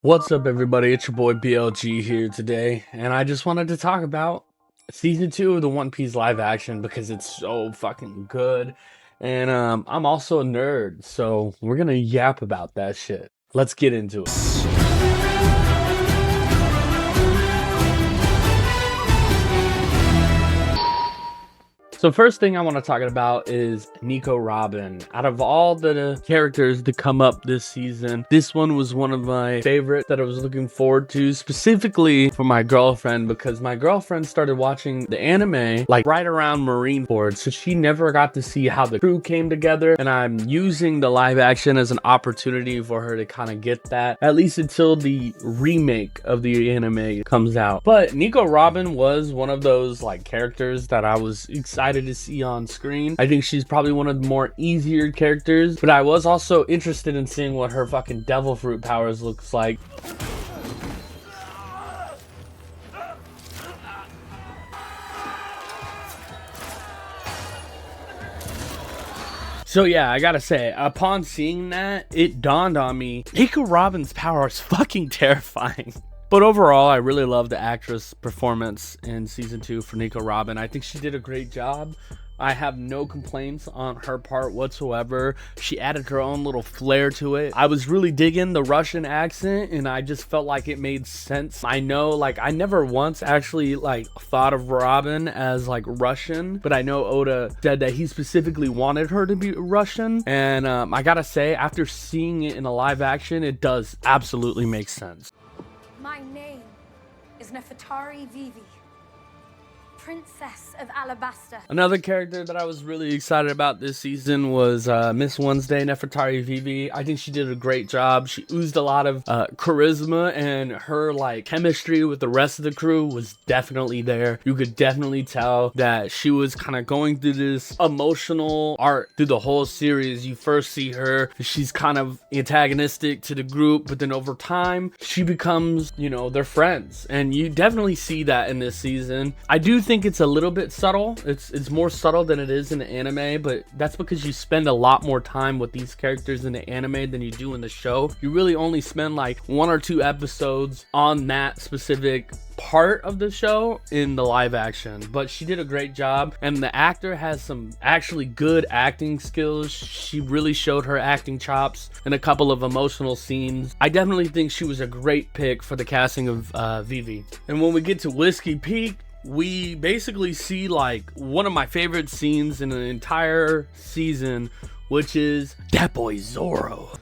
What's up, everybody? It's your boy BLG here today, and I just wanted to talk about season 2 of the One Piece live action because it's so fucking good. And I'm also a nerd, so we're gonna yap about that shit. Let's get into it. So first thing I want to talk about is Nico Robin. Out of all the characters to come up this season, this one was one of my favorites that I was looking forward to, specifically for my girlfriend, because my girlfriend started watching the anime like right around Marineford, so she never got to see how the crew came together, and I'm using the live action as an opportunity for her to kind of get that, at least until the remake of the anime comes out. But Nico Robin was one of those like characters that I was excited to see on screen. I think she's probably one of the more easier characters, but I was also interested in seeing what her fucking devil fruit powers looks like. So yeah, I gotta say, upon seeing that, it dawned on me, Nico Robin's power is fucking terrifying. But overall, I really love the actress performance in season 2 for Nico Robin. I think she did a great job. I have no complaints on her part whatsoever. She added her own little flair to it. I was really digging the Russian accent, and I just felt like it made sense. I know, like, I never once actually like thought of Robin as like Russian, but I know Oda said that he specifically wanted her to be Russian, and I gotta say, after seeing it in a live action, it does absolutely make sense. My name is Nefertari Vivi, Princess of Alabasta. Another character that I was really excited about this season was Miss Wednesday, Nefertari Vivi. I think she did a great job. She oozed a lot of charisma, and her like chemistry with the rest of the crew was definitely there. You could definitely tell that she was kind of going through this emotional arc through the whole series. You first see her, she's kind of antagonistic to the group, but then over time she becomes, you know, their friends, and you definitely see that in this season. I do think it's a little bit subtle. It's more subtle than it is in the anime, but that's because you spend a lot more time with these characters in the anime than you do in the show. You really only spend like 1 or 2 episodes on that specific part of the show in the live action, but she did a great job, and the actor has some actually good acting skills. She really showed her acting chops in a couple of emotional scenes. I definitely think she was a great pick for the casting of Vivi. And when we get to Whiskey Peak, we basically see like one of my favorite scenes in an entire season, which is that boy Zoro.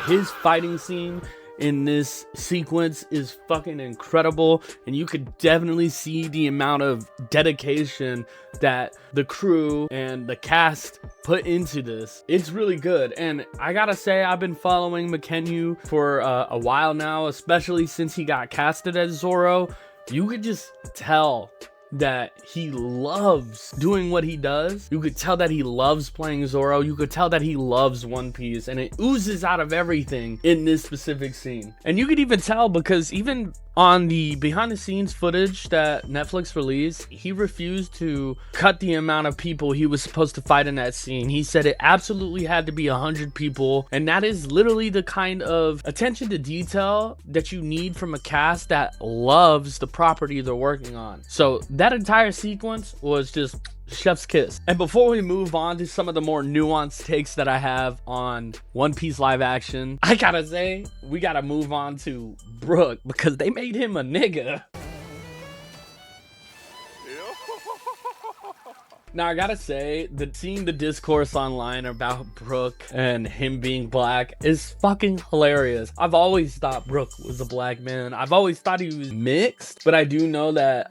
His fighting scene in this sequence is fucking incredible, and you could definitely see the amount of dedication that the crew and the cast put into this. It's really good, and I gotta say, I've been following Mackenyu for a while now, especially since he got casted as Zoro. You could just tell that he loves doing what he does. You could tell that he loves playing Zoro. You could tell that he loves One Piece, and it oozes out of everything in this specific scene. And you could even tell because even on the behind the scenes footage that Netflix released, he refused to cut the amount of people he was supposed to fight in that scene. He said it absolutely had to be 100 people, and that is literally the kind of attention to detail that you need from a cast that loves the property they're working on. So that entire sequence was just chef's kiss. And before we move on to some of the more nuanced takes that I have on One Piece live action, I gotta say, we gotta move on to Brook because they made him a nigga. Now, I gotta say that seeing the discourse online about Brook and him being black is fucking hilarious. I've always thought Brook was a black man. I've always thought he was mixed, but I do know that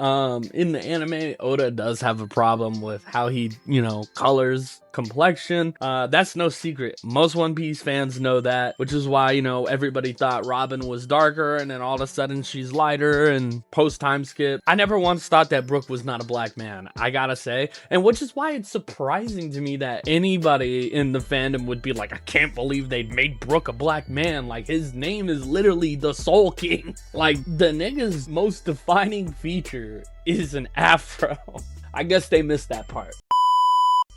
in the anime, Oda does have a problem with how he, you know, colors complexion. That's no secret. Most One Piece fans know that, which is why, you know, everybody thought Robin was darker, and then all of a sudden she's lighter, and post time skip. I never once thought that Brook was not a black man, I gotta say, and which is why it's surprising to me that anybody in the fandom would be like, I can't believe they made Brook a black man. Like, his name is literally the Soul King. Like, the nigga's most defining feature is an afro. I guess they missed that part.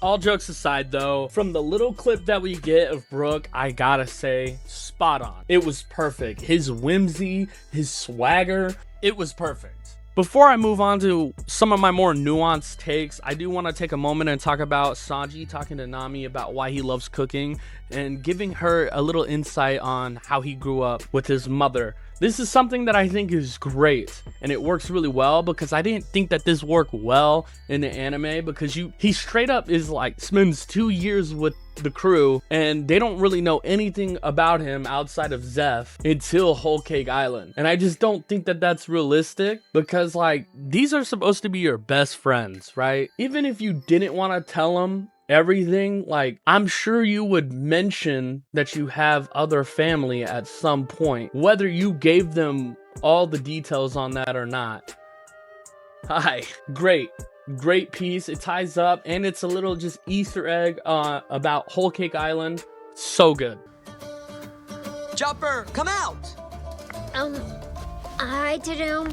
All jokes aside though, from the little clip that we get of Brook, I gotta say, spot on. It was perfect. His whimsy, his swagger, it was perfect. Before I move on to some of my more nuanced takes, I do want to take a moment and talk about Sanji talking to Nami about why he loves cooking and giving her a little insight on how he grew up with his mother. This is something that I think is great, and it works really well because I didn't think that this worked well in the anime, because he straight up is like spends 2 years with the crew and they don't really know anything about him outside of Zeph until Whole Cake Island. And I just don't think that that's realistic, because like these are supposed to be your best friends, right? Even if you didn't want to tell them everything, like I'm sure you would mention that you have other family at some point, whether you gave them all the details on that or not. Hi, great piece. It ties up, and it's a little just Easter egg about Whole Cake Island. So good. Chopper, come out! Hi, Tadum.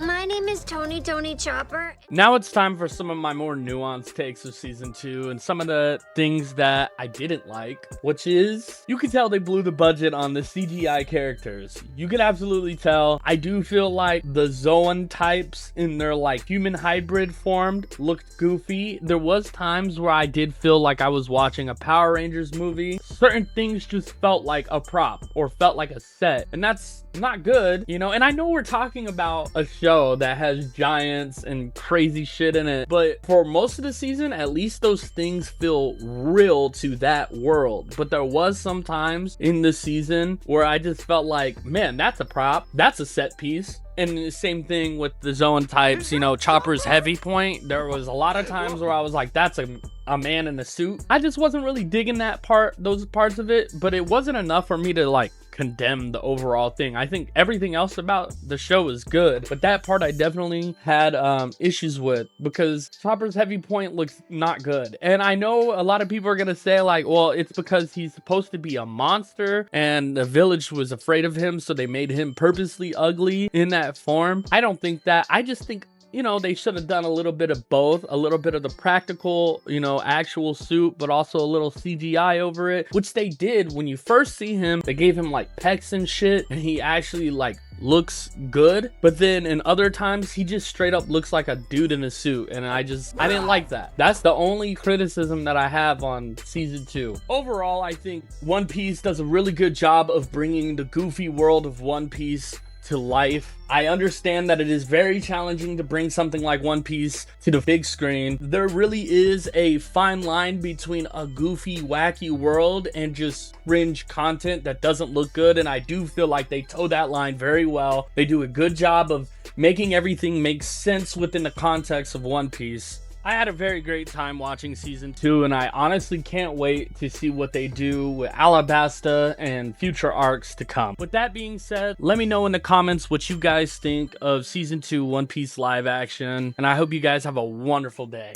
My name is Tony Chopper. Now it's time for some of my more nuanced takes of season 2 and some of the things that I didn't like, which is, you can tell they blew the budget on the CGI characters. You can absolutely tell. I do feel like the Zoan types in their like human hybrid form looked goofy. There was times where I did feel like I was watching a Power Rangers movie. Certain things just felt like a prop or felt like a set, and that's not good, you know. And I know we're talking about a show that has giants and crazy shit in it, but for most of the season, at least those things feel real to that world. But there was some times in the season where I just felt like, man, that's a prop, that's a set piece. And the same thing with the Zoan types, you know, Chopper's heavy point. There was a lot of times where I was like, that's a man in a suit. I just wasn't really digging those parts of it, but it wasn't enough for me to like condemn the overall thing. I think everything else about the show is good, but that part I definitely had issues with, because Chopper's heavy point looks not good. And I know a lot of people are gonna say like, well, it's because he's supposed to be a monster and the village was afraid of him, so they made him purposely ugly in that form. I don't think that. I just think, you know, they should have done a little bit of both, a little bit of the practical, you know, actual suit, but also a little CGI over it, which they did. When you first see him, they gave him like pecs and shit, and he actually like looks good. But then in other times, he just straight up looks like a dude in a suit, and I didn't like that. That's the only criticism that I have on season 2. Overall, I think One Piece does a really good job of bringing the goofy world of One Piece to life. I understand that it is very challenging to bring something like One Piece to the big screen. There really is a fine line between a goofy, wacky world and just cringe content that doesn't look good, and I do feel like they toe that line very well. They do a good job of making everything make sense within the context of One Piece. I had a very great time watching season 2, and I honestly can't wait to see what they do with Alabasta and future arcs to come. With that being said, let me know in the comments what you guys think of season 2 One Piece live action, and I hope you guys have a wonderful day.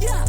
Yeah.